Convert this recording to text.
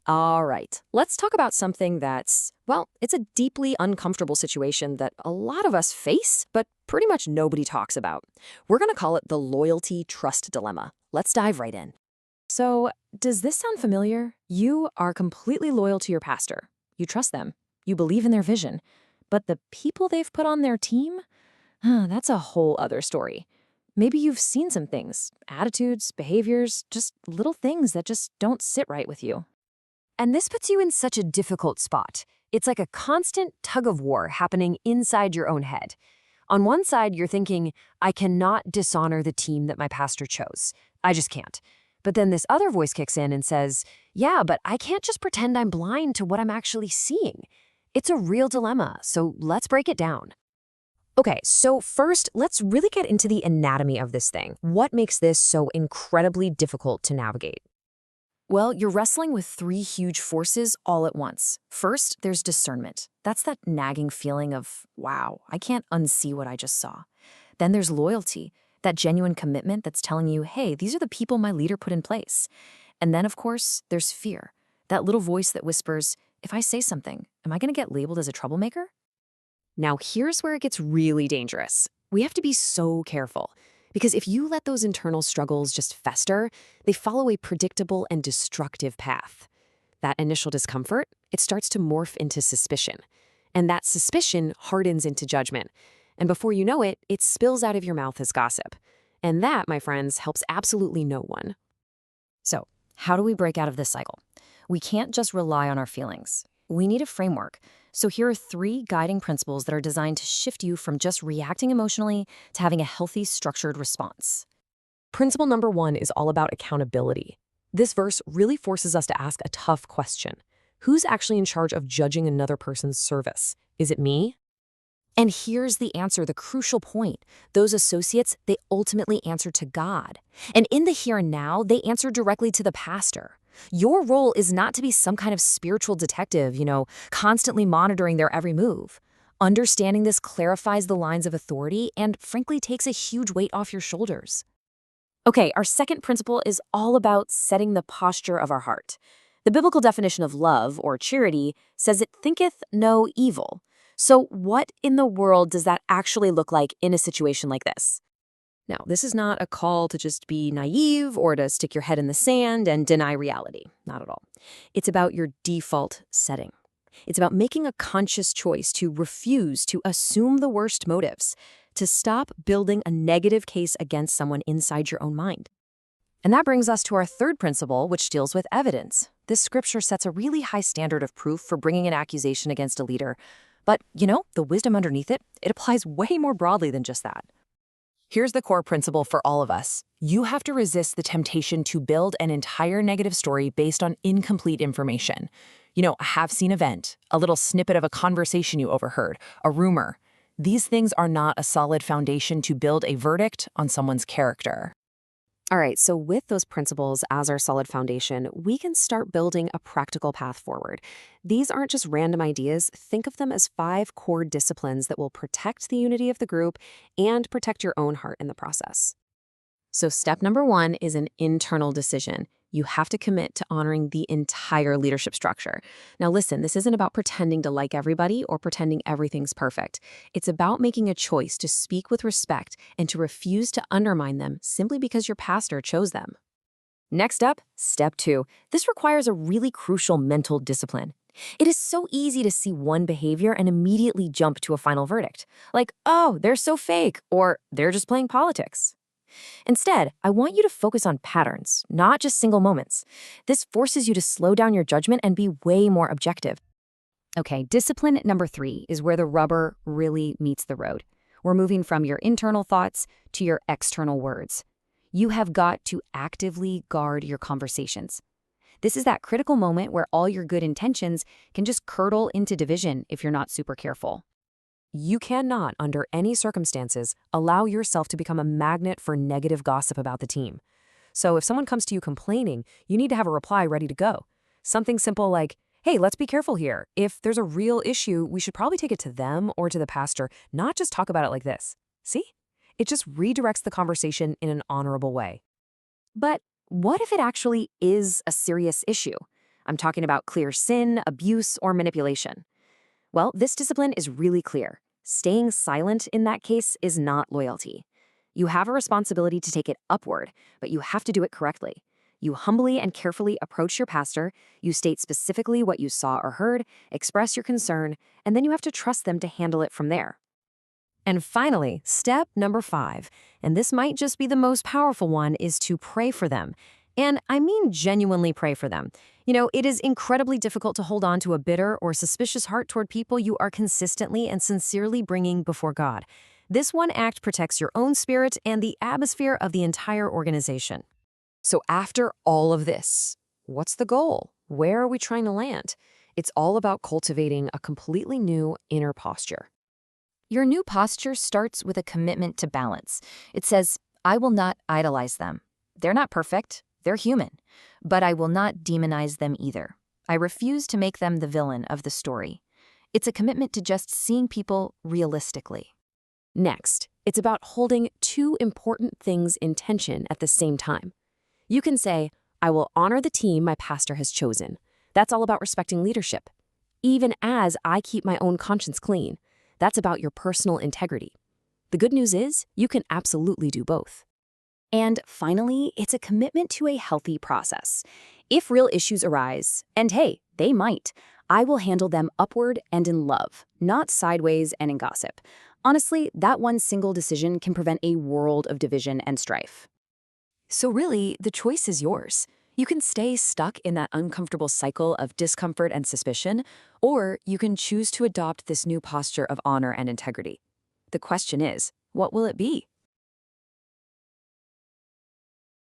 All right, let's talk about something that's, well, it's a deeply uncomfortable situation that a lot of us face, but pretty much nobody talks about. We're going to call it the loyalty trust dilemma. Let's dive right in. So, does this sound familiar? You are completely loyal to your pastor. You trust them. You believe in their vision. But the people they've put on their team? That's a whole other story. Maybe you've seen some things, attitudes, behaviors, just little things that just don't sit right with you. And this puts you in such a difficult spot. It's like a constant tug of war happening inside your own head. On one side, you're thinking, I cannot dishonor the team that my pastor chose. I just can't. But then this other voice kicks in and says, yeah, but I can't just pretend I'm blind to what I'm actually seeing. It's a real dilemma, so let's break it down. Okay, so first, let's really get into the anatomy of this thing. What makes this so incredibly difficult to navigate? Well, you're wrestling with three huge forces all at once. First, there's discernment. That's that nagging feeling of, wow, I can't unsee what I just saw. Then there's loyalty, that genuine commitment that's telling you, hey, these are the people my leader put in place. And then, of course, there's fear, that little voice that whispers, if I say something, am I going to get labeled as a troublemaker? Now, here's where it gets really dangerous. We have to be so careful. Because if you let those internal struggles just fester, they follow a predictable and destructive path. That initial discomfort, it starts to morph into suspicion. And that suspicion hardens into judgment. And before you know it, it spills out of your mouth as gossip. And that, my friends, helps absolutely no one. So, how do we break out of this cycle? We can't just rely on our feelings. We need a framework. So here are three guiding principles that are designed to shift you from just reacting emotionally to having a healthy, structured response. Principle number 1 is all about accountability. This verse really forces us to ask a tough question. Who's actually in charge of judging another person's service? Is it me? And here's the answer, the crucial point. Those associates, they ultimately answer to God. And in the here and now, they answer directly to the pastor. Your role is not to be some kind of spiritual detective, constantly monitoring their every move. Understanding this clarifies the lines of authority and, frankly, takes a huge weight off your shoulders. Okay, our second principle is all about setting the posture of our heart. The biblical definition of love, or charity, says it thinketh no evil. So what in the world does that actually look like in a situation like this? Now, this is not a call to just be naive or to stick your head in the sand and deny reality. Not at all. It's about your default setting. It's about making a conscious choice to refuse to assume the worst motives, to stop building a negative case against someone inside your own mind. And that brings us to our third principle, which deals with evidence. This scripture sets a really high standard of proof for bringing an accusation against a leader. But, the wisdom underneath it applies way more broadly than just that. Here's the core principle for all of us. You have to resist the temptation to build an entire negative story based on incomplete information. A have-seen event, a little snippet of a conversation you overheard, a rumor. These things are not a solid foundation to build a verdict on someone's character. All right, so with those principles as our solid foundation, we can start building a practical path forward. These aren't just random ideas. Think of them as 5 core disciplines that will protect the unity of the group and protect your own heart in the process. So step number 1 is an internal decision. You have to commit to honoring the entire leadership structure. Now listen, this isn't about pretending to like everybody or pretending everything's perfect. It's about making a choice to speak with respect and to refuse to undermine them simply because your pastor chose them. Next up, step 2. This requires a really crucial mental discipline. It is so easy to see one behavior and immediately jump to a final verdict. Like, oh, they're so fake, or they're just playing politics. Instead, I want you to focus on patterns, not just single moments. This forces you to slow down your judgment and be way more objective. Okay, discipline number 3 is where the rubber really meets the road. We're moving from your internal thoughts to your external words. You have got to actively guard your conversations. This is that critical moment where all your good intentions can just curdle into division if you're not super careful. You cannot, under any circumstances, allow yourself to become a magnet for negative gossip about the team. So if someone comes to you complaining, you need to have a reply ready to go. Something simple like, hey, let's be careful here. If there's a real issue, we should probably take it to them or to the pastor, not just talk about it like this. See? It just redirects the conversation in an honorable way. But what if it actually is a serious issue? I'm talking about clear sin, abuse, or manipulation. Well, this discipline is really clear. Staying silent in that case is not loyalty. You have a responsibility to take it upward, but you have to do it correctly. You humbly and carefully approach your pastor, you state specifically what you saw or heard, express your concern, and then you have to trust them to handle it from there. And finally, step number 5, and this might just be the most powerful one, is to pray for them. And I mean genuinely pray for them. It is incredibly difficult to hold on to a bitter or suspicious heart toward people you are consistently and sincerely bringing before God. This one act protects your own spirit and the atmosphere of the entire organization. So after all of this, what's the goal? Where are we trying to land? It's all about cultivating a completely new inner posture. Your new posture starts with a commitment to balance. It says, I will not idolize them. They're not perfect. They're human. But I will not demonize them either. I refuse to make them the villain of the story. It's a commitment to just seeing people realistically. Next, it's about holding 2 important things in tension at the same time. You can say, I will honor the team my pastor has chosen. That's all about respecting leadership. Even as I keep my own conscience clean, that's about your personal integrity. The good news is, you can absolutely do both. And finally, it's a commitment to a healthy process. If real issues arise, and hey, they might, I will handle them upward and in love, not sideways and in gossip. Honestly, that one single decision can prevent a world of division and strife. So really, the choice is yours. You can stay stuck in that uncomfortable cycle of discomfort and suspicion, or you can choose to adopt this new posture of honor and integrity. The question is, what will it be?